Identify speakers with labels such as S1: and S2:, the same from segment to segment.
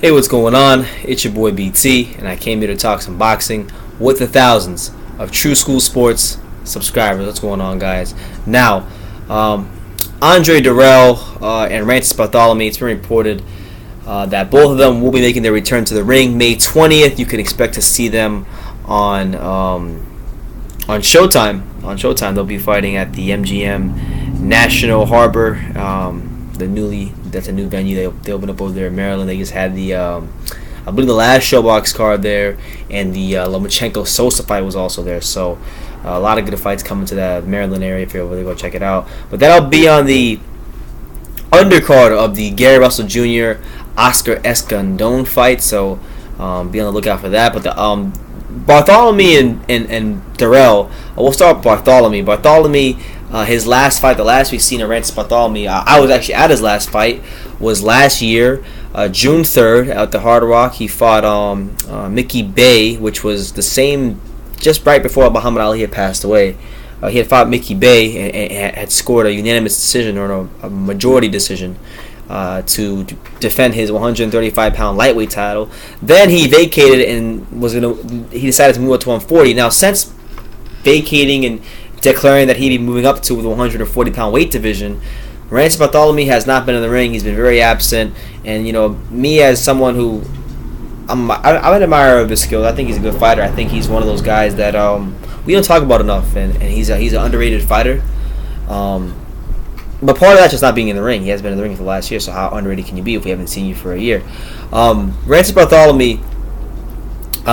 S1: Hey, what's going on? It's your boy BT, and I came here to talk some boxing with the thousands of True School Sports subscribers. What's going on, guys? Now, Andre Dirrell and Francis Barthelemy, it's been reported that both of them will be making their return to the ring May 20th. You can expect to see them on Showtime. On Showtime, they'll be fighting at the MGM National Harbor. That's a new venue they opened up over there in Maryland. They just had I believe the last Showbox card there, and the Lomachenko Sosa fight was also there. So a lot of good fights coming to that Maryland area if you're over there, go check it out. But that'll be on the undercard of the Gary Russell Jr. Oscar Escandón fight. So be on the lookout for that. But the Barthelemy and Dirrell. We'll start with Barthelemy. Barthelemy. His last fight, the last we've seen of Francis Barthelemy, I was actually at his last fight, was last year, June 3rd, at the Hard Rock. He fought Mickey Bay, which was the same, just right before Muhammad Ali had passed away. He had fought Mickey Bay and had scored a unanimous decision, or a majority decision, to defend his 135-pound lightweight title. Then he vacated and he decided to move up to 140. Now, since vacating and declaring that he'd be moving up to the 140-pound weight division, Francis Barthelemy has not been in the ring. He's been very absent. And, me as someone who I'm an admirer of his skills. I think he's a good fighter. I think he's one of those guys that we don't talk about enough, and he's an underrated fighter. But part of that's just not being in the ring. He hasn't been in the ring for the last year, so how underrated can you be if we haven't seen you for a year? Francis Barthelemy,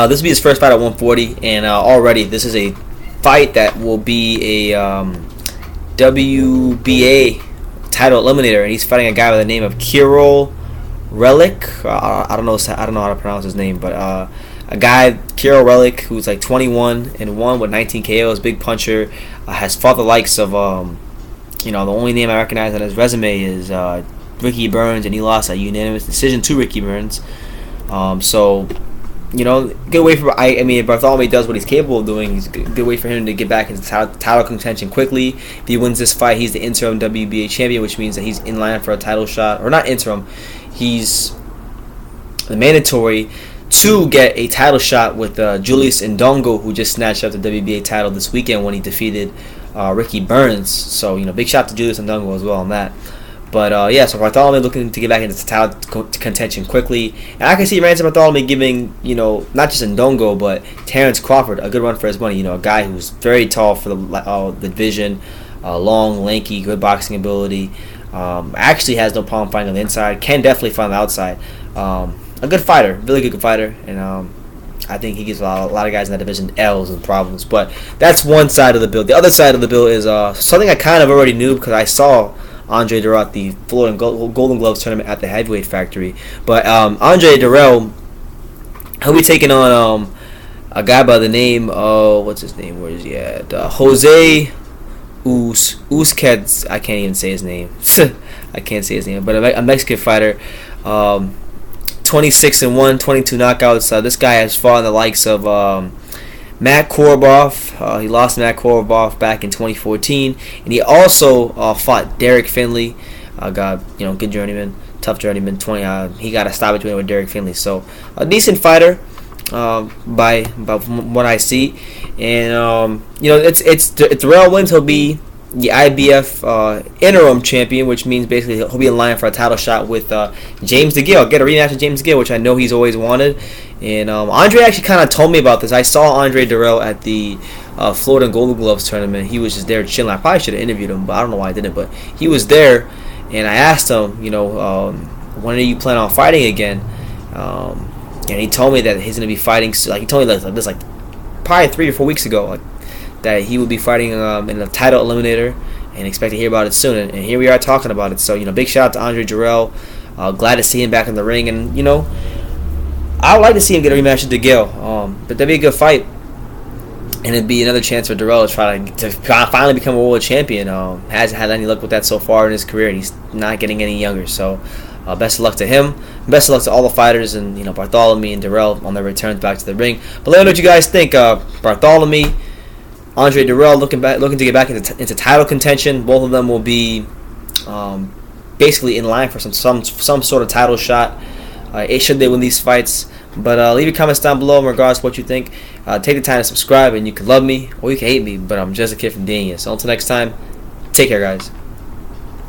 S1: this will be his first fight at 140, and already this is a fight that will be a WBA title eliminator, and he's fighting a guy by the name of Dirrell Relic. I don't know how to pronounce his name, but a guy, Dirrell Relic, who's like 21-1 with 19 KOs, big puncher, has fought the likes of the only name I recognize on his resume is Ricky Burns, and he lost a unanimous decision to Ricky Burns. Good way for Barthelemy does what he's capable of doing. It's a good way for him to get back into title contention quickly. If he wins this fight, he's the interim WBA champion, which means that he's in line for a title shot, or not interim. He's the mandatory to get a title shot with Julius Indongo, who just snatched up the WBA title this weekend when he defeated Ricky Burns. So big shout to Julius Indongo as well on that. But so Barthelemy looking to get back into title contention quickly, and I can see Francis Barthelemy giving not just Ndongo but Terrence Crawford a good run for his money. A guy who's very tall for the division, long, lanky, good boxing ability. Actually has no problem fighting on the inside. Can definitely fight on the outside. A good fighter, really good fighter, and I think he gives a lot of guys in that division L's and problems. But that's one side of the bill. The other side of the bill is something I kind of already knew because I saw Andre Dirrell at the Florida Golden Gloves tournament at the Heavyweight Factory. But Andre Dirrell, he'll be taking on a guy by the name of, what's his name? Where is he at? Jose Uzquez. I can't even say his name. I can't say his name. But a Mexican fighter. 26-1, 22 knockouts. This guy has fought the likes of Matt Korobov. He lost Matt Korobov back in 2014, and he also fought Derek Finley. Good journeyman, tough journeyman. He got a stoppage win with Derek Finley, so a decent fighter by what I see. And it's Dirrell wins, he'll be the IBF interim champion, which means basically he'll be in line for a title shot with James DeGale. Get a rematch with James DeGale, which I know he's always wanted. And Andre actually kind of told me about this. I saw Andre Dirrell at the Florida Golden Gloves tournament. He was just there chilling. I probably should have interviewed him, but I don't know why I didn't. But he was there, and I asked him, when are you planning on fighting again? And he told me that he's going to be fighting. Like he told me this probably 3 or 4 weeks ago, that he will be fighting in a title eliminator, and expect to hear about it soon. And here we are talking about it. So big shout out to Andre Dirrell. Glad to see him back in the ring, and I would like to see him get a rematch with DeGale. But that'd be a good fight, and it'd be another chance for Dirrell to try to finally become a world champion. Hasn't had any luck with that so far in his career, and he's not getting any younger. So best of luck to him. Best of luck to all the fighters, and Barthelemy and Dirrell on their returns back to the ring. But let me know what you guys think. Barthelemy, Andre Dirrell looking to get back into title contention. Both of them will be basically in line for some sort of title shot. should they win these fights. But leave your comments down below in regards to what you think. Take the time to subscribe, and you can love me or you can hate me, but I'm just a kid from Dania. So until next time, take care, guys.